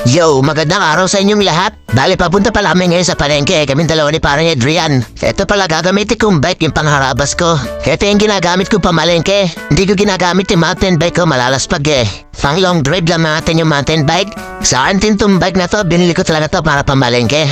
Yo, magandang araw sa inyong lahat. Bale, papunta pala kami ngayon sa palengke. Kaming dalawa ni parang Adrian. Ito pala gagamitin kong bike yung pangharabas ko. Ito yung ginagamit ko pamalengke. Hindi ko ginagamit yung mountain bike ko, malalaspag eh. Pang long drive lang natin yung mountain bike. Sa akin tong bike na to, binili ko talaga to para pamalengke.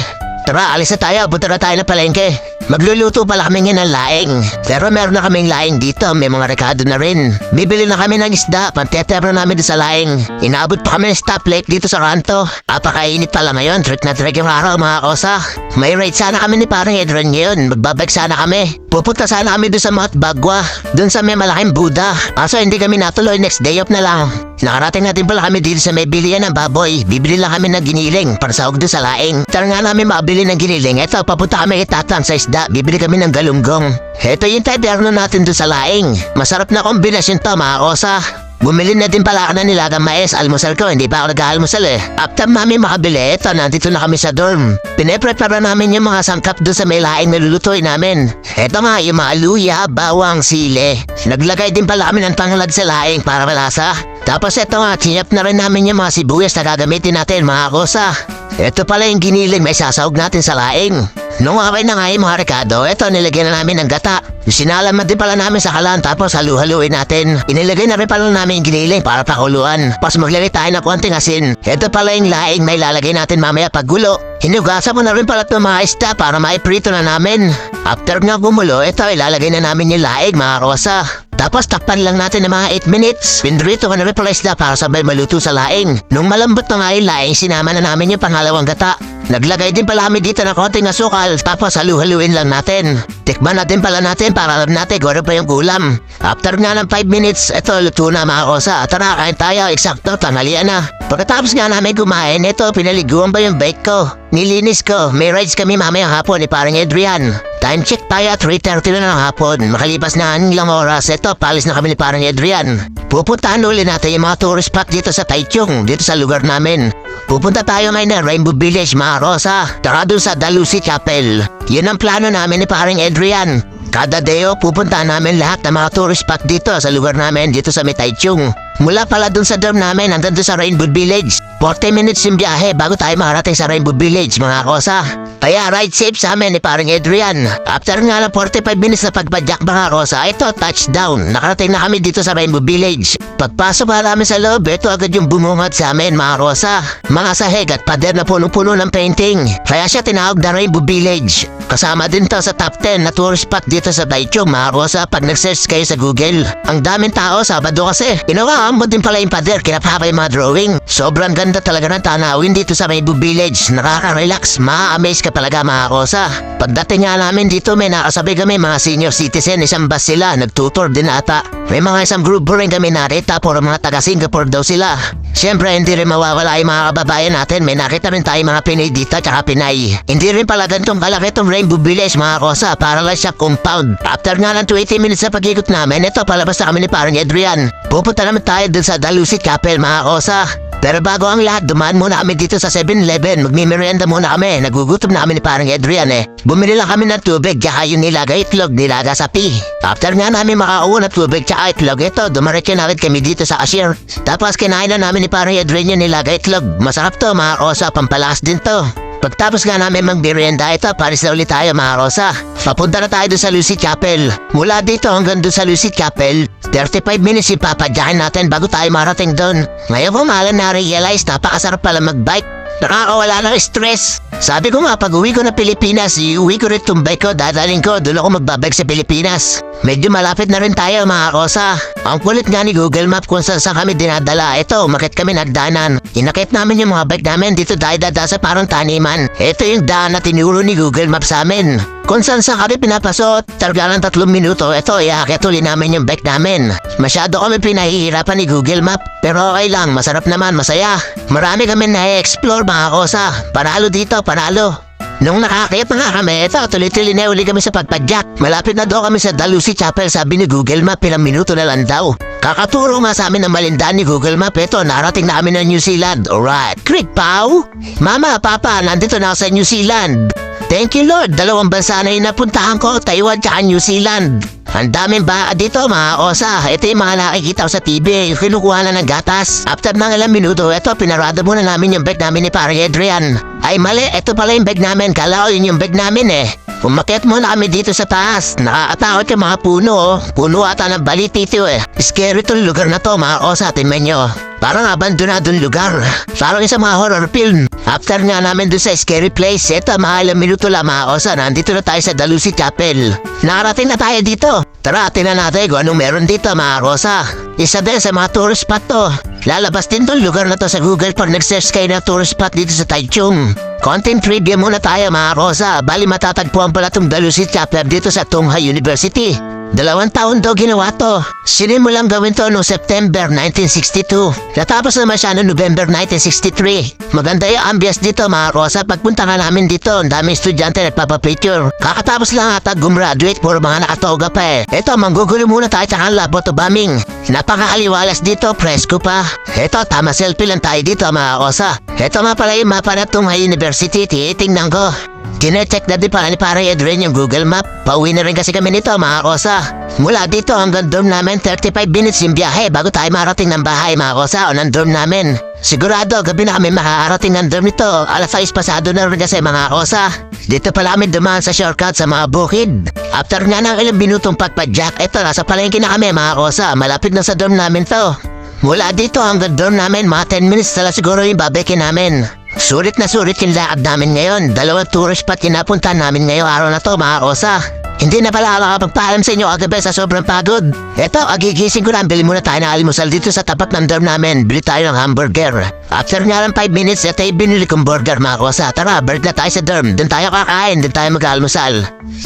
Tara, alis na tayo. Punta na tayo na palengke. Magluluto pala kami ngayon ng laing. Pero meron na kaming laing dito. May mga rekado na rin. Bibili na kami ng isda. Pantetero namin doon sa laing. Inaabot pa kami ng stoplight dito sa kanto. Apakainit pala ngayon. Trick na trick yung araw mga kosa. May ride sana kami ni parang Adrian ngayon. Magbabike sana kami. Pupunta sana kami doon sa Mount Bagwa. Doon sa may malaking Buddha. Kaso hindi kami natuloy. Next day off na lang. Nakarating natin pala kami dito sa may bilihan ng baboy. Bibili lang kami ng giniling para sahog doon sa laing. Tara nga namin makabili ng giniling. Eto, papunta kami kay Tatang sa isda. Bibili kami ng galunggong. Eto yung taderno natin doon sa laing. Masarap na kombinasyon to mga kosa. Bumili na din pala ako ng nilagang mais. Almusal ko, hindi pa ako nag-aalmusal eh. After namin makabili, eto, nandito na kami sa dorm. Pineprepara namin yung mga sangkap doon sa may laing na lulutuin namin. Eto nga, yung mga luya, bawang, sili. Naglagay din pala kami ng tanglad sa laing para malasa. Tapos eto nga, chinap na rin namin yung mga sibuyas na gagamitin natin mga kosa. Eto pala yung giniling may sasahog natin sa laing. Nung okay na nga yung mga rekado, eto nilagyan na namin ng gata. Sinalaman din pala namin sa kalan tapos halu-haluin natin. Inilagay na rin pala namin yung giniling para pakuluan. Tapos maglagay tayo ng konting asin. Eto pala yung laing may lalagay natin mamaya paggulo. Hinugasan mo na rin pala itong mga isda para maiprito na namin. After nga gumulo, eto ilalagay na namin yung laing mga kosa. Tapos takpan lang natin ng mga 8 minutes. Pinrito ka na rin pala isda para sabay maluto sa laing. Nung malambot na nga yung laing, sinama na namin yung pangalawang gata. Naglagay din pala kami dito ng konting asukal tapos halu-haluin lang natin. Tikman natin pala natin para alam natin kung ano pa yung ulam. After nga ng 5 minutes, eto luto na mga kosa. Tara, kain tayo. Eksakto, tanghalian na. Pagkatapos nga namin kumain, eto pinaliguan ba yung bike ko? Nilinis ko. May rides kami mamayang hapon ni parang Adrian. Time check tayo at 3:30 na ng hapon. Makalipas na ilang oras, eto palis na kami ni parang Adrian. Pupuntahan ulit natin yung mga tourist spot dito sa Taichung, dito sa lugar namin. Pupunta tayo ngayon na Rainbow Village, mga Rosa. Taka dun sa Dalusi Chapel. Yun ang plano namin ni parang Adrian. Kada deo, pupuntahan namin lahat ng mga tourist spot dito sa lugar namin, dito sa may Taichung. Mula pala dun sa dorm namin, hanggang dun sa Rainbow Village. 40 minutes yung biyahe bago tayo makarating sa Rainbow Village, mga kosa. Kaya ride safe sa amin ni parang Adrian. After nga ng 45 minutes na pagpadyak, mga kosa, ito touchdown. Nakarating na kami dito sa Rainbow Village. Pagpasok pa namin sa loob, ito agad yung bumungad sa amin, mga kosa. Mga sahig at pader na punong-puno ng painting. Kaya siya tinawag na Rainbow Village. Kasama din to sa top 10 na tourist spot dito sa Taichung, mga kosa, pag nag-search kayo sa Google. Ang daming tao, Sabado kasi. Inawaan mo din pala yung pader, kinapapa yung mga drawing. Sobrang ganda talaga ng tanawin dito sa Rainbow Village. Nakaka-relax, ma-amaze ka talaga mga kosa. Pagdating nga namin dito, may nakasabay kami mga senior citizen, isang bus sila, nagtutor din ata. May mga isang group rin kami narita, puro mga taga-Singapore daw sila. Siyempre, hindi rin mawawala yung mga kababayan natin. May nakita rin tayo mga Pinay dito at Pinay. Hindi rin pala ganitong kalaki itong Rainbow Village mga kosa, para lang siya compound. After nga ng 20 minutes na pag-ikot namin, ito palabas na kami ni parang Adrian. Pupunta naman tayo dun sa Dalusi Chapel mga kosa. Pero bago ang lahat, dumaan muna kami dito sa 7-Eleven. Magmimerienda muna kami. Nagugutom na kami ni parang Adrian eh. Bumili lang kami ng tubig, tsaka yung nilaga itlog, nilaga sapi. After nga namin makauwi ng tubig tsaka itlog, ito, dumaretso na rin kami dito sa cashier. Tapos kinain na namin ni parang Adrian yung nilaga itlog. Masarap to mga kosa, pampalakas din to. Pagtapos nga namin magmerienda, ito, paris na ulit tayo mga kosa. Papunta na tayo doon sa Lucy Chapel. Mula dito hanggang doon sa Lucy Chapel, 35 minutes yung papadyakin natin bago tayo marating doon. Ngayon ko malang na-realize, napakasarap pala mag-bike. Nakakawala ng stress. Sabi ko nga, pag uwi ko na Pilipinas, iuwi ko rin itong bike ko, dadaling ko, doon ako magbabike sa Pilipinas. Medyo malapit na rin tayo mga kosa. Ang kulit nga ni Google Map kung saan kami dinadala. Ito, umakit kami nagdanan. Inakit namin yung mga bike namin dito dahil dadasa parang taniman. Ito yung daan na tinuro ni Google Map sa amin. Kung saan kami pinapasok, talaga ng 3 minuto, ito, iakit ulit namin yung bike namin. Masyado kami pinahihirapan ni Google Map. Pero okay lang, masarap naman, masaya. Marami kami na-explore mga kosa. Panalo dito, panalo. Nung nakakayat na nga kami, ito, tuloy-tuloy na uli kami sa pagpadyak. Malapit na daw kami sa Dalusi Chapel, sabi ni Google Map, ilang minuto na lang daw. Kakaturo nga sa amin ng malindaan ni Google Map, ito, narating na kami ng New Zealand. Alright, Creek Pau? Mama, Papa, nandito na ako sa New Zealand. Thank you Lord, 2 bansa na yung napuntahan ko, Taiwan at New Zealand. Ang daming baka dito mga osa. Ito yung mga nakikita ko sa TV. Yung kinukuha na ng gatas. After ng ilang minuto, ito pinarada muna namin yung bag namin ni Parang Adrian. Ay mali, ito pala yung bag namin. Kala ko yun yung bag namin eh. Umakyat muna kami dito sa taas. Nakakatakot yung mga puno oh. Puno ata ng balitito eh. Scary tong lugar na to mga osa. Tingnan nyo. Parang abandonadong lugar. Parang sa mga horror film. After nga namin dun sa scary place, eto mga ilang minuto lang mga osa. Nandito na tayo sa Dalusi Chapel. Nakarating na tayo dito. Tara, tingnan natin kung anong meron dito mga Rosa. Isa din sa mga tourist spot to. Lalabas din tong lugar na to sa Google pag nag-search kayo ng tourist spot dito sa Taichung. Content trivia muna tayo mga Rosa. Bali matatagpuan pala tong Dalusi Chapel dito sa Tongha University. 2 taon daw ginawa to. Sinimulang gawin to noong September 1962. Natapos naman siya noong November 1963. Maganda yung ambience dito mga Rosa. Pagpunta nga namin dito, ang daming estudyante nagpapapicture. Kakatapos lang ata gumraduate, puro mga nakatoga pa eh. Eto, manggugulo muna tayo sa kanila, bombing. Napakaliwalas dito, presko pa. Eto, tama selfie lang tayo dito mga Rosa. Eto nga pala yung mapa na Tongha University, titingnan ko. Kine-check na din pala ni Parang Adrian yung Google Map. Pauwi na rin kasi kami nito mga Rosa. Mula dito hanggang dorm namin 35 minutes yung biyahe bago tayo marating ng bahay mga Rosa o ng dorm namin. Sigurado gabi na kami makakarating ng dorm nito. Alas 6 pasado na rin kasi mga Rosa. Dito pala kami dumaan sa shortcut sa mga bukid. After nga ng ilang minutong pagpadyak, eto nasa palengke na kami mga Rosa. Malapit na sa dorm namin to. Mula dito hanggang dorm namin mga 10 minutes tala siguro yung babeke namin. Sulit na sulit yung lakad namin ngayon. 2 tourist spot yung napunta namin ngayong araw na to mga Rosa. Hindi na pala nakapagpaalam sa inyo agabi sa sobrang pagod. Eto, agigising ko lang. Bili muna tayo ng almusal dito sa tapat ng dorm namin. Bili tayo ng hamburger. After nga lang 5 minutes, eto yung binili kong burger mga Rosa. Tara, break na tayo sa dorm. Doon tayo kakain, doon tayo mag-almusal.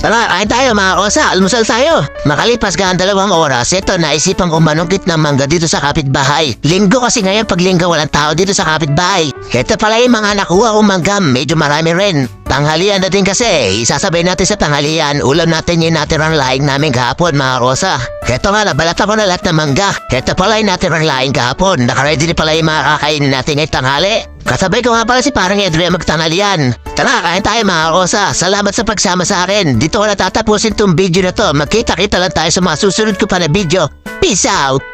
Tara, kain tayo mga Rosa. Almusal tayo. Makalipas ka ang 2 oras, eto naisipang umanungkit ng mangga dito sa kapitbahay. Linggo kasi ngayon, pag linggo walang tao dito sa kapitbahay. Eto pala yung mga nakuha kong mangga. Medyo marami rin. Tanghalian na din kasi, isasabay natin sa tanghalian, ulam natin yung natirang laing namin kahapon mga Rosa. Keto nga, nabalata ko na lahat ng mangga. Keto pala yung natirang laing kahapon, nakaready din pala yung mga kakainin natin ngayong tanghali. Kasabay ko nga pala si Parang Adrian magtanghalian. Tara, kain tayo mga Rosa, salamat sa pagsama sa akin. Dito ko natatapusin tong video na to, magkita-kita lang tayo sa mga susunod ko pa na video. Peace out!